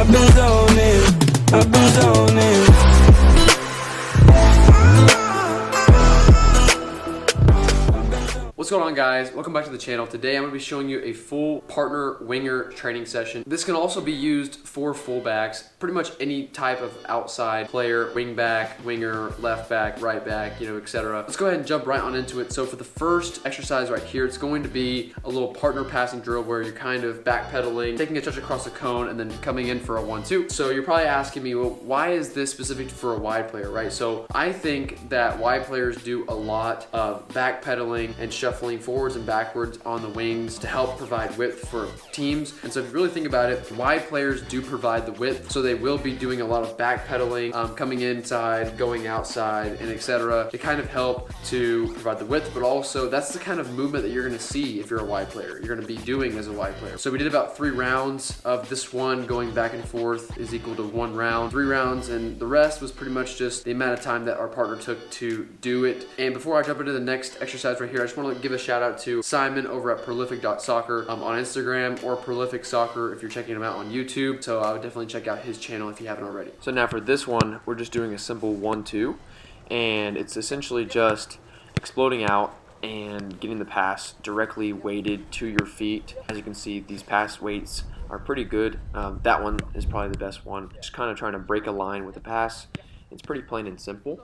I've been zoning, I've been zoning. What's going on, guys? Welcome back to the channel. Today I'm going to be showing you a full partner winger training session. This can also be used for fullbacks, pretty much any type of outside player, wing back, winger, left back, right back, etc. Let's go ahead and jump right on into it. So for the first exercise right here, it's going to be a little partner passing drill where you're kind of backpedaling, taking a touch across the cone, and then coming in for a 1-2. So you're probably asking me, well, why is this specific for a wide player, right? So I think that wide players do a lot of backpedaling and shuffling forwards and backwards on the wings to help provide width for teams. And so if you really think about it, wide players do provide the width, so they will be doing a lot of backpedaling, coming inside, going outside, and etc. to kind of help to provide the width, but also that's the kind of movement that you're going to see if you're a wide player. You're going to be doing as a wide player. So we did about 3 rounds of this one. Going back and forth is equal to 1 round, 3 rounds, and the rest was pretty much just the amount of time that our partner took to do it. And before I jump into the next exercise right here, I just want to give a shout out to Simon over at prolific.soccer on Instagram, or Prolific Soccer if you're checking him out on YouTube. So I would definitely check out his channel if you haven't already. So now for this one, we're just doing a simple 1-2, and it's essentially just exploding out and getting the pass directly weighted to your feet. As you can see, these pass weights are pretty good. That one is probably the best one. Just kind of trying to break a line with the pass. It's pretty plain and simple.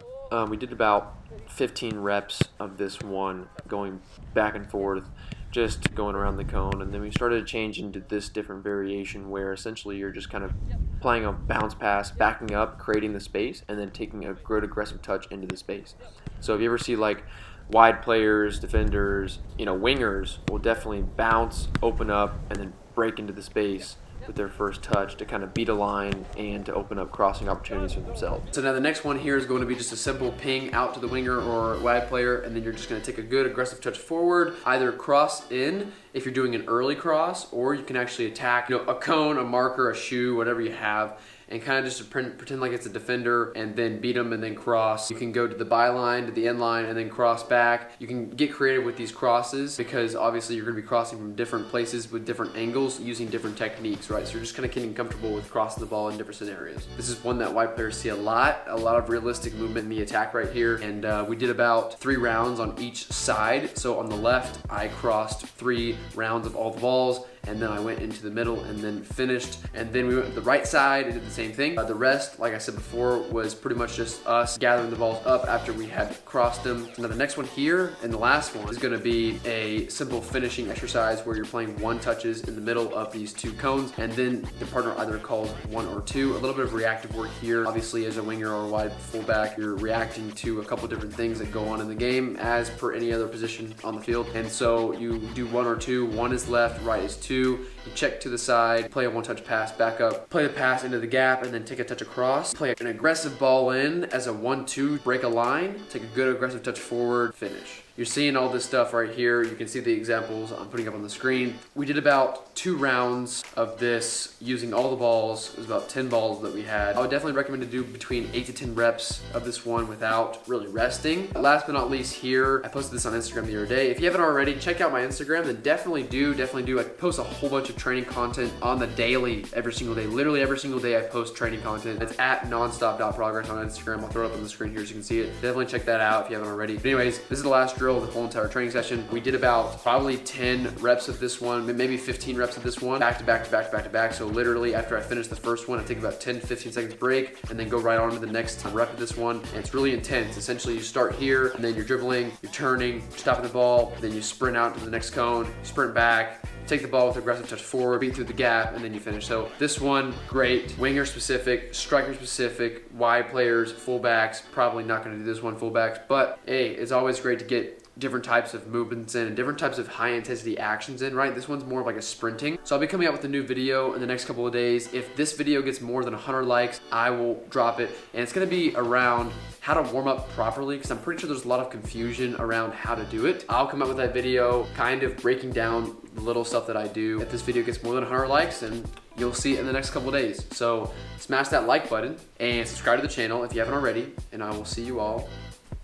We did about 15 reps of this one, going back and forth, just going around the cone, and then we started to change into this different variation where essentially you're just kind of playing a bounce pass, backing up, creating the space, and then taking a good aggressive touch into the space. So if you ever see like wide players, defenders, wingers will definitely bounce, open up, and then break into the space with their first touch to kind of beat a line and to open up crossing opportunities for themselves. So now the next one here is going to be just a simple ping out to the winger or wide player, and then you're just going to take a good aggressive touch forward, either cross in if you're doing an early cross, or you can actually attack a cone, a marker, a shoe, whatever you have, and kind of just pretend like it's a defender and then beat them and then cross. You can go to the byline, to the end line, and then cross back. You can get creative with these crosses because obviously you're going to be crossing from different places with different angles using different techniques, right? So you're just kind of getting comfortable with crossing the ball in different scenarios. This is one that wide players see a lot of realistic movement in the attack right here. And we did about 3 rounds on each side. So on the left, I crossed 3 rounds of all the balls, and then I went into the middle and then finished. And then we went to the right side and did the same thing. The rest, like I said before, was pretty much just us gathering the balls up after we had crossed them. Now the next one here and the last one is going to be a simple finishing exercise where you're playing 1 touches in the middle of these 2 cones, and then the partner either calls 1 or 2. A little bit of reactive work here. Obviously, as a winger or a wide fullback, you're reacting to a couple different things that go on in the game as per any other position on the field. And so you do 1 or 2. 1 is left, right is 2. You check to the side, play a 1-touch pass, back up, play the pass into the gap, and then take a touch across. Play an aggressive ball in as a 1-2, break a line, take a good aggressive touch forward, finish. You're seeing all this stuff right here. You can see the examples I'm putting up on the screen. We did about 2 rounds of this using all the balls. It was about 10 balls that we had. I would definitely recommend to do between 8 to 10 reps of this one without really resting. Last but not least here, I posted this on Instagram the other day. If you haven't already, check out my Instagram, then definitely do. I post a whole bunch of training content on the daily, every single day. Literally every single day I post training content. It's at nonstop.progress on Instagram. I'll throw it up on the screen here so you can see it. Definitely check that out if you haven't already. But anyways, this is the last drill of the whole entire training session. We did about probably 10 reps of this one, maybe 15 reps of this one, back to back to back to back to back. So literally after I finish the first one, I take about 10-15 seconds break and then go right on to the next rep of this one. And it's really intense. Essentially you start here and then you're dribbling, you're turning, you're stopping the ball, then you sprint out to the next cone, sprint back, take the ball with aggressive touch forward, beat through the gap, and then you finish. So this one, great. Winger specific, striker specific, wide players, fullbacks, probably not gonna do this one fullbacks, but hey, it's always great to get different types of movements in and different types of high intensity actions in, right? This one's more of like a sprinting. So I'll be coming out with a new video in the next couple of days. If this video gets more than 100 likes, I will drop it. And it's gonna be around how to warm up properly, because I'm pretty sure there's a lot of confusion around how to do it. I'll come out with that video kind of breaking down the little stuff that I do. If this video gets more than 100 likes, then you'll see it in the next couple of days. So smash that like button and subscribe to the channel if you haven't already, and I will see you all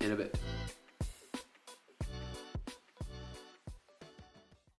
in a bit.